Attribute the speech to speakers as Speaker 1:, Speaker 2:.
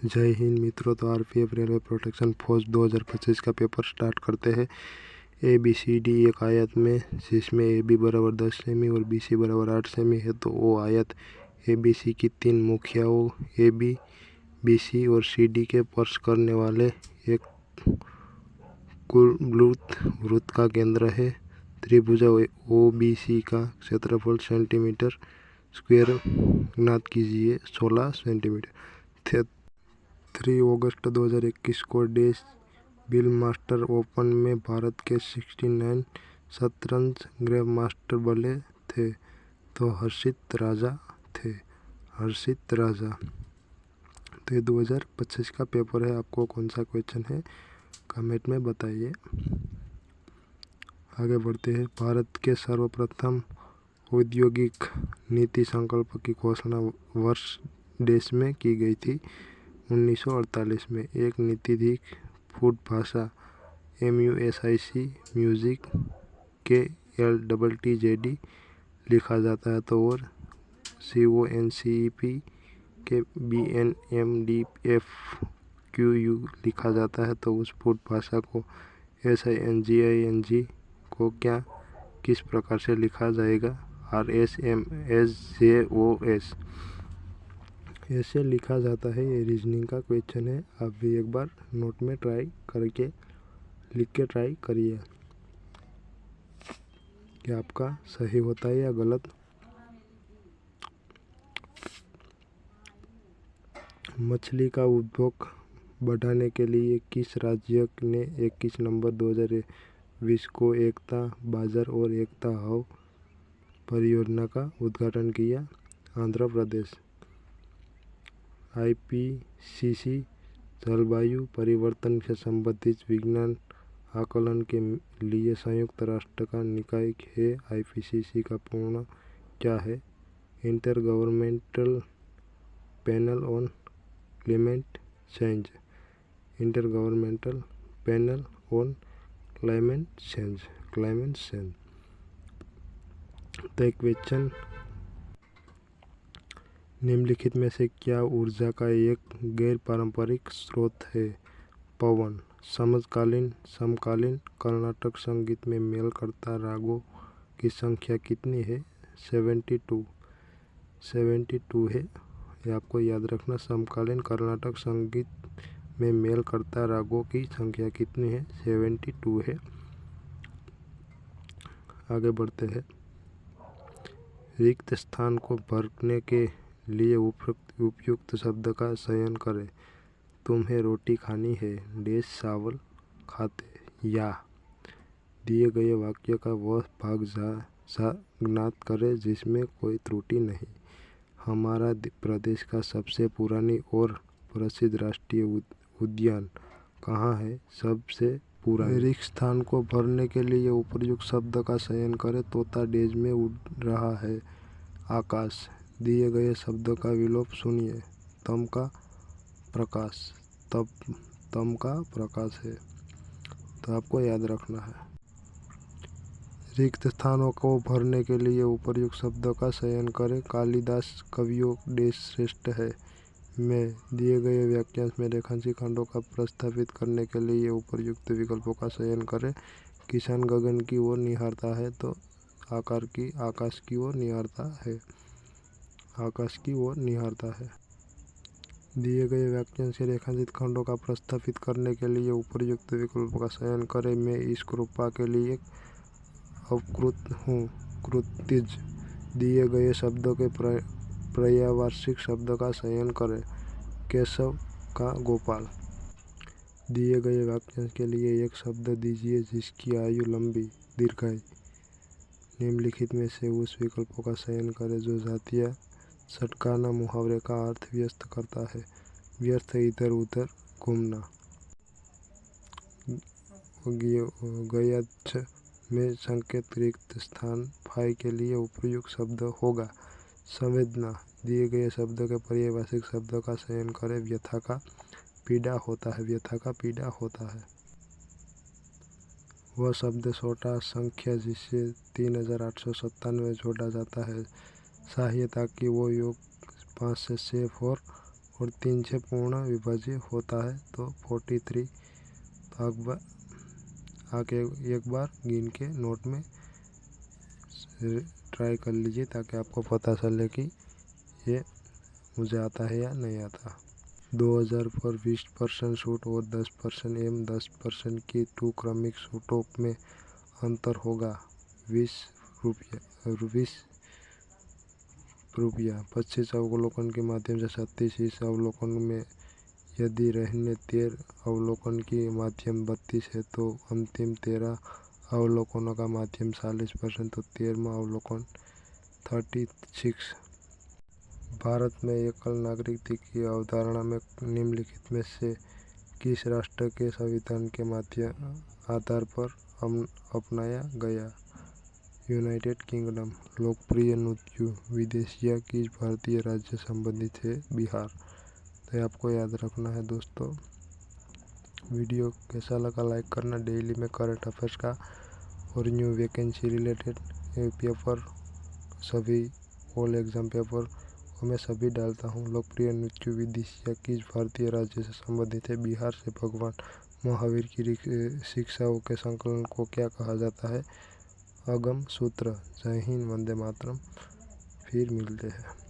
Speaker 1: जय हिंद मित्रों। तो आरपीएफ रेलवे प्रोटेक्शन फोर्स 2025 का पेपर स्टार्ट करते हैं। ABCD एक आयत में जिसमें AB बराबर 10 सेमी और BC बराबर 8 सेमी है, तो वो आयत ABC की 3 मुखियाओं AB, BC और CD के स्पर्श करने वाले एक कुलवृत्त वृत्त का केंद्र है। त्रिभुज OBC का क्षेत्रफल सेंटीमीटर स्क्वायर ज्ञात कीजिए 16 सेंटीमीटर। 3 अगस्त 2021 को डेस बिल मास्टर ओपन में भारत के 69 शतरंज ग्रैंड मास्टर बने थे, तो हर्षित राजा थे। तो ये 2025 का पेपर है। आपको कौन सा क्वेश्चन है कमेंट में बताइए। आगे बढ़ते हैं। भारत के सर्वप्रथम औद्योगिक नीति संकल्प की घोषणा वर्ष देश में की गई थी 1948 में। एक नीति थी फूड भाषा MUSIC म्यूजिक के LTTZD लिखा जाता है, तो और CONCEP के BNMDFQU लिखा जाता है, तो उस फूड भाषा को SINGING को किस प्रकार से लिखा जाएगा? RSMSJOS ऐसे लिखा जाता है। ये रीजनिंग का क्वेश्चन है। आप भी एक बार नोट में ट्राई करके लिख के ट्राई करिए कि आपका सही होता है या गलत। मछली का उपभोग बढ़ाने के लिए किस राज्य ने 21 नवंबर 2020 को एकता बाजार और एकता हब परियोजना का उद्घाटन किया? आंध्र प्रदेश। IPCC जलवायु परिवर्तन से संबंधित विज्ञान आकलन के लिए संयुक्त राष्ट्र का निकाय है। IPCC का पूर्ण क्या है? Inter governmental panel on climate change. Inter governmental panel on climate change. तो क्वेश्चन, निम्नलिखित में से क्या ऊर्जा का एक गैर पारंपरिक स्रोत है? पवन। समकालीन कर्नाटक संगीत में मेल करता रागों की संख्या कितनी है? 72 है। ये आपको याद रखना। समकालीन कर्नाटक संगीत में मेल करता रागों की संख्या कितनी है? 72 है। आगे बढ़ते हैं। रिक्त स्थान को भरने के लिए उपयुक्त शब्द का चयन करें। तुम्हें रोटी खानी है, चावल खाते, या दिए गए वाक्य का वह भाग ज्ञात करें जिसमें कोई त्रुटि नहीं। हमारा प्रदेश का सबसे पुरानी और प्रसिद्ध राष्ट्रीय उद्यान कहाँ है? सबसे पुरानी। रिक्त स्थान को भरने के लिए उपयुक्त शब्द का चयन करें। तोता डेज में उड़ रहा है, आकाश। दिए गए शब्द का विलोप सुनिए। तम का प्रकाश है, तो आपको याद रखना है। रिक्त स्थानों को भरने के लिए उपयुक्त शब्द का चयन करें। कालिदास कवियों देश श्रेष्ठ है में दिए गए वाक्यांश में रेखांशित खंडों का प्रतिस्थापित करने के लिए उपयुक्त विकल्पों का चयन करें। किसान गगन की ओर निहारता है, तो आकाश की ओर निहारता है। दिए गए वाक्यांश से रेखांकित खंडों का प्रतिस्थापित करने के लिए उपयुक्त विकल्पों का चयन करें। मैं इस कृपा के लिए अपकृत हूँ, कृतज। दिए गए शब्दों के पर्यायवाची शब्द का चयन करें। केशव का गोपाल। दिए गए वाक्यांश के लिए एक शब्द दीजिए जिसकी आयु लंबी, दीर्घायु। निम्नलिखित में से उस विकल्पों का चयन करें जो जातीय सटकाना मुहावरे का अर्थ व्यक्त करता है। व्यर्थ इधर उधर घूमना। गयाच्छ में संकेत रिक्त स्थान फाई के लिए उपयुक्त शब्द होगा संवेदना। दिए गए शब्द के पर्यायवाची शब्द का चयन करें। व्यथा का पीड़ा होता है। वह शब्द छोटा संख्या जिससे 3897 जोड़ा जाता है। सहायता की वो योग 5 से 6 और और 3 से पूर्ण विभाज्य होता है तो 43। तो आके एक बार गिन के नोट में ट्राई कर लीजिए ताकि आपको पता चले कि ये मुझे आता है या नहीं आता। 2000 पर 20% छूट और 10% एवं 10% की 2 क्रमिक छूटों में अंतर होगा 20 रुपया। 25 अवलोकन के माध्यम से 36, इस अवलोकन में यदि रहने 13 अवलोकन के माध्यम 32 है तो अंतिम 13 अवलोकनों का माध्यम 40%, तो 13वां अवलोकन 36। भारत में एकल नागरिकता की अवधारणा में निम्नलिखित में से किस राष्ट्र के संविधान के आधार पर अपनाया गया? United kingdom. लोकप्रिय नृत्य विदेशी या किस भारतीय राज्य संबंधित है? बिहार। तो आपको याद रखना है दोस्तों। वीडियो कैसा लगा लाइक करना। डेली में करंट अफेयर्स का और न्यू वैकेंसी रिलेटेड पेपर सभी ऑल एग्ज़ाम पेपर मैं सभी डालता हूँ। लोकप्रिय नृत्य विदेशी या किस भारतीय राज्य से संबंधित है? बिहार से। भगवान महावीर की शिक्षाओं के संकलन को क्या कहा जाता है? अगम सूत्र। जय हिंद, वंदे मातरम। फिर मिलते हैं।